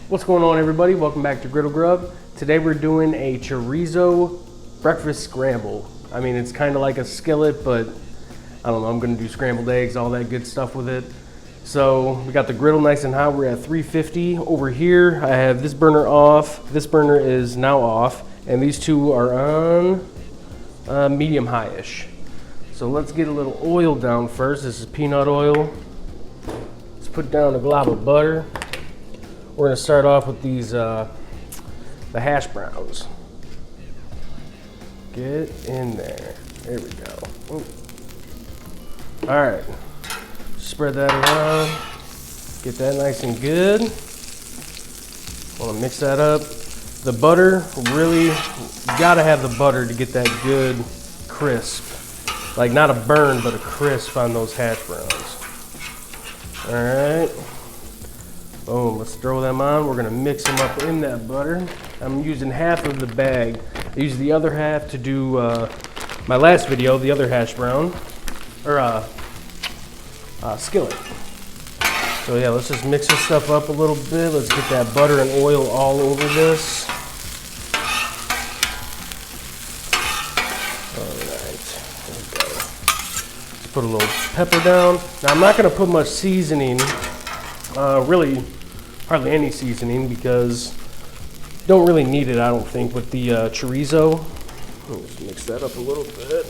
What's going on, everybody? Welcome back to Griddle Grub. Today we're doing a chorizo breakfast scramble. I mean, it's kind of like a skillet, but I don't know, I'm gonna do scrambled eggs, all that good stuff with it. So we got the griddle nice and hot. We're at 350. Over here, I have this burner off. This burner is now off, and these two are on medium high-ish. So let's get a little oil down first. This is peanut oil. Let's put down a glob of butter. We're gonna start off with these, the hash browns. Get in there. There we go. Ooh. All right. Spread that around. Get that nice and good. Want to mix that up. The butter, really, you gotta have the butter to get that good crisp. Like not a burn, but a crisp on those hash browns. All right. Boom, let's throw them on. We're gonna mix them up in that butter. I'm using half of the bag. I used the other half to do my last video, the other hash brown, or skillet. So yeah, let's just mix this stuff up a little bit. Let's get that butter and oil all over this. All right, there we go. Let's put a little pepper down. Now I'm not gonna put much seasoning, really hardly any seasoning, because don't really need it, I don't think, with the chorizo. Let's mix that up a little bit.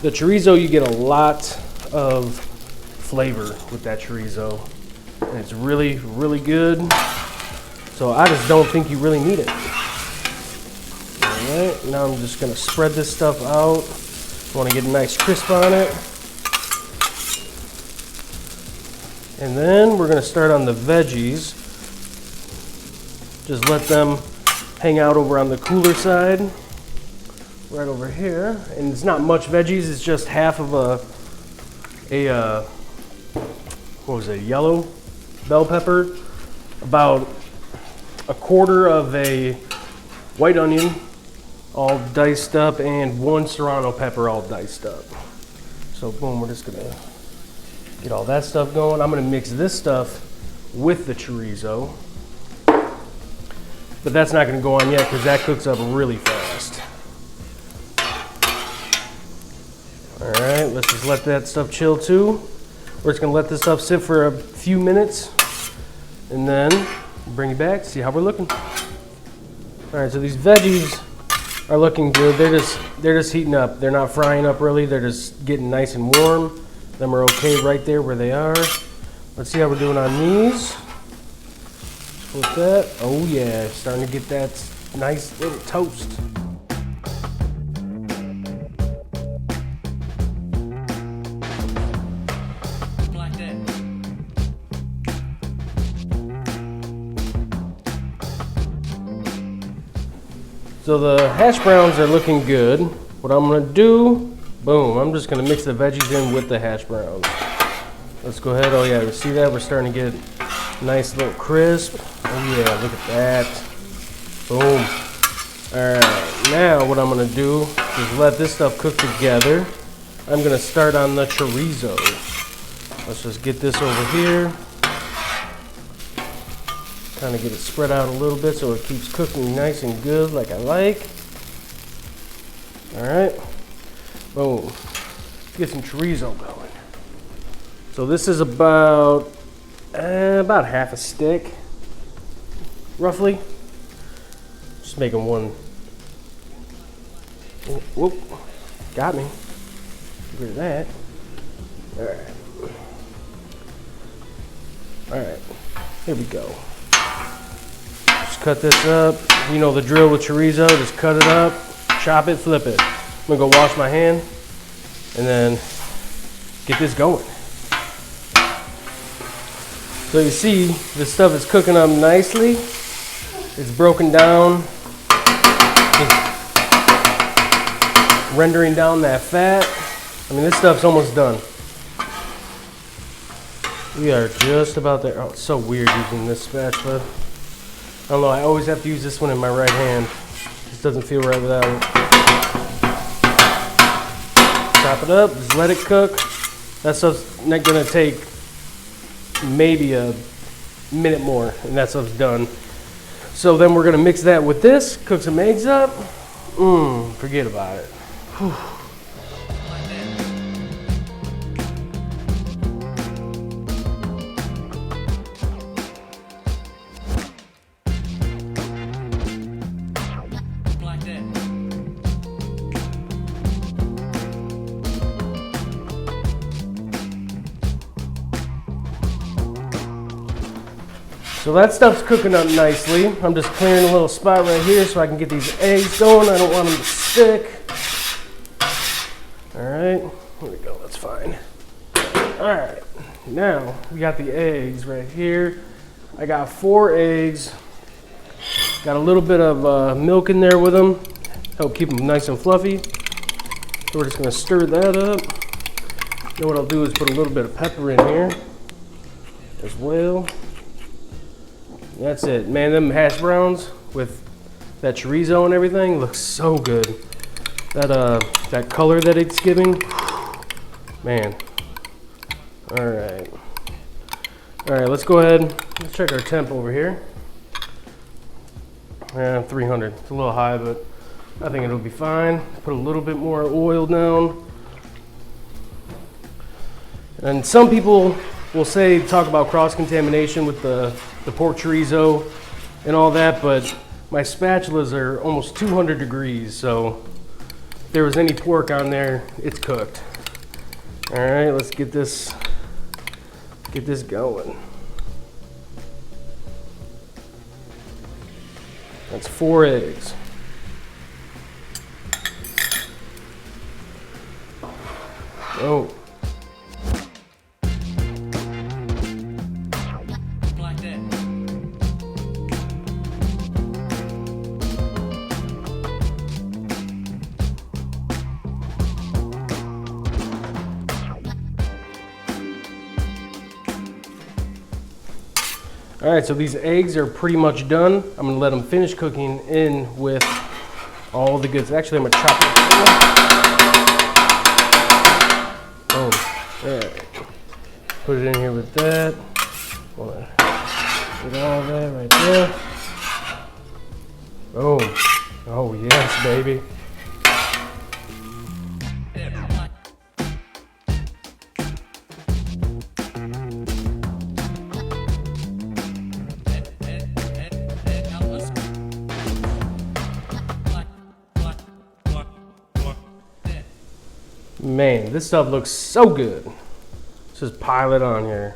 The chorizo, you get a lot of flavor with that chorizo, and it's really, really good. So I just don't think you really need it. All right, now I'm just gonna spread this stuff out. I want to get a nice crisp on it. And then we're gonna start on the veggies. Just let them hang out over on the cooler side, right over here. And it's not much veggies, it's just half of a what was it, yellow bell pepper, about a quarter of a white onion, all diced up, and one Serrano pepper, all diced up. So boom, we're just gonna get all that stuff going. I'm gonna mix this stuff with the chorizo, but that's not gonna go on yet because that cooks up really fast. All right, let's just let that stuff chill too. We're just gonna let this stuff sit for a few minutes and then bring it back, see how we're looking. All right, so these veggies are looking good. They're just heating up. They're not frying up really. They're just getting nice and warm. Them are okay right there where they are. Let's see how we're doing on these. Flip that. Oh yeah, starting to get that nice little toast. So the hash browns are looking good. What I'm gonna do, boom, I'm just gonna mix the veggies in with the hash browns. Let's go ahead. Oh yeah, you see that? We're starting to get nice little crisp. Oh yeah, look at that. Boom. All right, now what I'm gonna do is let this stuff cook together. I'm gonna start on the chorizo. Let's just get this over here. Kind of get it spread out a little bit so it keeps cooking nice and good like I like. All right, boom. Get some chorizo going. So this is about half a stick, roughly. Just making one. Whoop, got me. Get rid of that. All right. All right, here we go. Just cut this up. You know the drill with chorizo, just cut it up, chop it, flip it. I'm gonna go wash my hand and then get this going. So you see, this stuff is cooking up nicely. It's broken down. It's rendering down that fat. I mean, this stuff's almost done. We are just about there. Oh, it's so weird using this spatula. I don't know, I always have to use this one in my right hand. This doesn't feel right without it. Chop it up, just let it cook. That stuff's not gonna take maybe a minute more, and that stuff's done. So then we're gonna mix that with this, cook some eggs up. Forget about it. Whew. So that stuff's cooking up nicely. I'm just clearing a little spot right here so I can get these eggs going. I don't want them to stick. All right, here we go, that's fine. All right, now we got the eggs right here. I got 4 eggs. Got a little bit of milk in there with them. Help keep them nice and fluffy. So we're just gonna stir that up. Then what I'll do is put a little bit of pepper in here as well. That's it, man. Them hash browns with that chorizo and everything looks so good. That color that it's giving, man. All right, let's go ahead. Let's check our temp over here. Yeah, 300. It's a little high, but I think it'll be fine. Put a little bit more oil down. And some people will talk about cross-contamination with the pork chorizo and all that, but my spatulas are almost 200 degrees, so if there was any pork on there, it's cooked. All right, let's get this going. That's 4 eggs. Oh. All right, so these eggs are pretty much done. I'm gonna let them finish cooking in with all the goods. Actually, I'm gonna chop it. Oh, all right. Put it in here with that. Put all that right there. Oh yes, baby. Man, this stuff looks so good. Let's just pile it on here.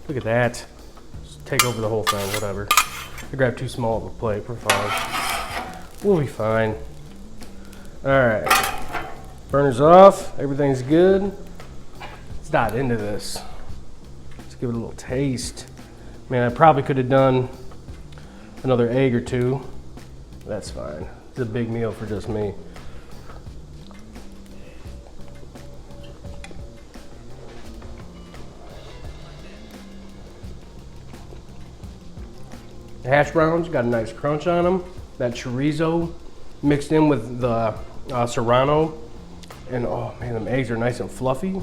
Look at that. Just take over the whole thing, whatever. I grabbed too small of a plate, we're fine. We'll be fine. All right, burner's off, everything's good. Let's dive into this. Let's give it a little taste. Man, I probably could have done another egg or 2. That's fine. It's a big meal for just me. The hash browns got a nice crunch on them. That chorizo mixed in with the Serrano. And oh man, them eggs are nice and fluffy.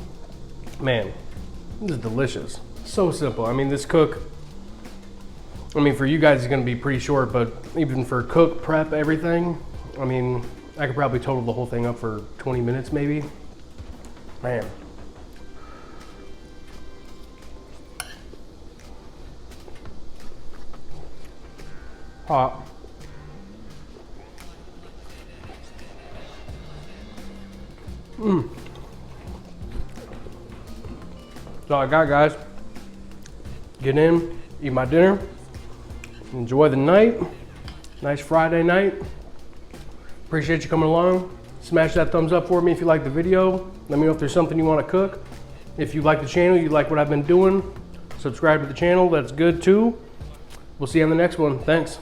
Man, this is delicious. So simple. I mean, this cook, I mean, for you guys it's gonna be pretty short, but even for cook, prep, everything, I mean, I could probably total the whole thing up for 20 minutes maybe. Man. Hot. That's all I got, guys. Get in, eat my dinner, enjoy the night. Nice Friday night. Appreciate you coming along. Smash that thumbs up for me if you like the video. Let me know if there's something you want to cook. If you like the channel, you like what I've been doing, subscribe to the channel. That's good too. We'll see you on the next one. Thanks.